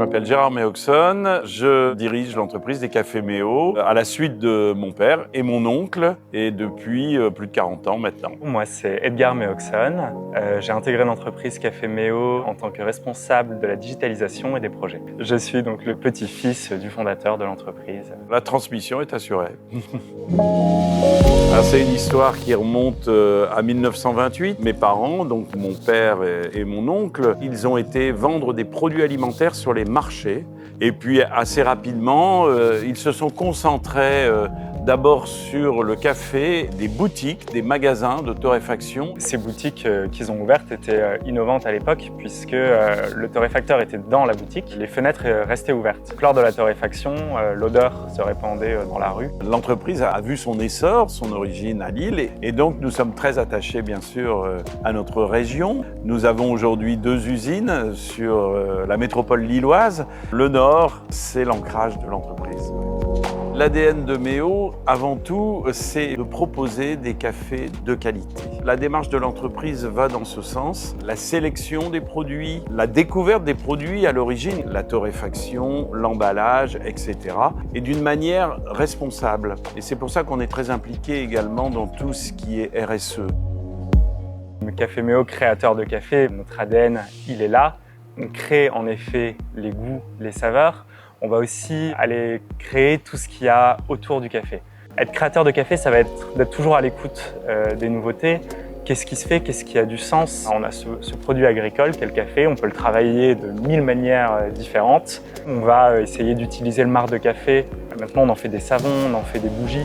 m'appelle Gérard Méoxon, je dirige l'entreprise des Cafés Méo à la suite de mon père et mon oncle et depuis plus de 40 ans maintenant. Moi, c'est Edgar Méoxon. J'ai intégré l'entreprise Café Méo en tant que responsable de la digitalisation et des projets. Je suis donc le petit-fils du fondateur de l'entreprise. La transmission est assurée. C'est une histoire qui remonte à 1928. Mes parents, donc mon père et mon oncle, ils ont été vendre des produits alimentaires sur les marchés. Et puis assez rapidement, ils se sont concentrés d'abord sur le café, des boutiques, des magasins de torréfaction. Ces boutiques qu'ils ont ouvertes étaient innovantes à l'époque puisque le torréfacteur était dans la boutique, les fenêtres restaient ouvertes. Lors de la torréfaction, l'odeur se répandait dans la rue. L'entreprise a vu son essor, son origine à Lille et donc nous sommes très attachés bien sûr à notre région. Nous avons aujourd'hui 2 usines sur la métropole lilloise. Le Nord, c'est l'ancrage de l'entreprise. L'ADN de Méo, avant tout, c'est de proposer des cafés de qualité. La démarche de l'entreprise va dans ce sens. La sélection des produits, la découverte des produits à l'origine, la torréfaction, l'emballage, etc. et d'une manière responsable. Et c'est pour ça qu'on est très impliqué également dans tout ce qui est RSE. Le Café Méo, créateur de café, notre ADN, il est là. On crée en effet les goûts, les saveurs. On va aussi aller créer tout ce qu'il y a autour du café. Être créateur de café, ça va être d'être toujours à l'écoute des nouveautés. Qu'est-ce qui se fait? Qu'est-ce qui a du sens? On a ce produit agricole qu'est le café. On peut le travailler de 1000 manières différentes. On va essayer d'utiliser le marc de café. Maintenant, on en fait des savons, on en fait des bougies.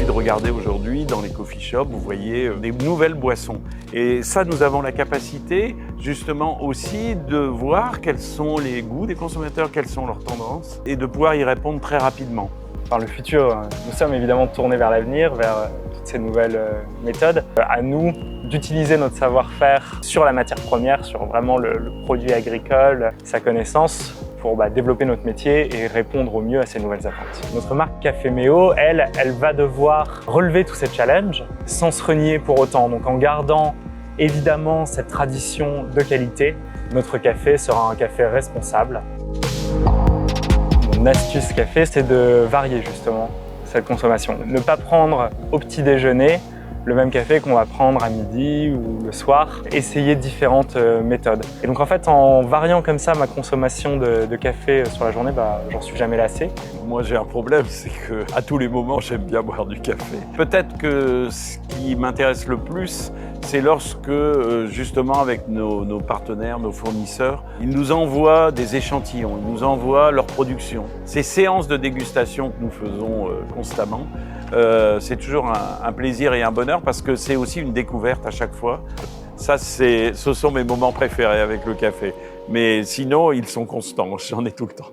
Regardez aujourd'hui dans les coffee shops, vous voyez des nouvelles boissons. Et ça, nous avons la capacité justement aussi de voir quels sont les goûts des consommateurs, quelles sont leurs tendances et de pouvoir y répondre très rapidement. Dans le futur, nous sommes évidemment tournés vers l'avenir, vers toutes ces nouvelles méthodes. À nous d'utiliser notre savoir-faire sur la matière première, sur vraiment le produit agricole, sa connaissance, pour développer notre métier et répondre au mieux à ces nouvelles attentes. Notre marque Café Méo, elle va devoir relever tous ces challenges sans se renier pour autant. Donc en gardant évidemment cette tradition de qualité, notre café sera un café responsable. Mon astuce café, c'est de varier justement cette consommation. Ne pas prendre au petit déjeuner le même café qu'on va prendre à midi ou le soir, essayer différentes méthodes. Et donc en fait, en variant comme ça ma consommation de café sur la journée, j'en suis jamais lassé. Moi j'ai un problème, c'est qu'à tous les moments j'aime bien boire du café. Peut-être que ce qui m'intéresse le plus, c'est lorsque justement avec nos partenaires, nos fournisseurs, ils nous envoient des échantillons, ils nous envoient leur production. Ces séances de dégustation que nous faisons constamment, c'est toujours un plaisir et un bonheur parce que c'est aussi une découverte à chaque fois. Ça, ce sont mes moments préférés avec le café. Mais sinon, ils sont constants, j'en ai tout le temps.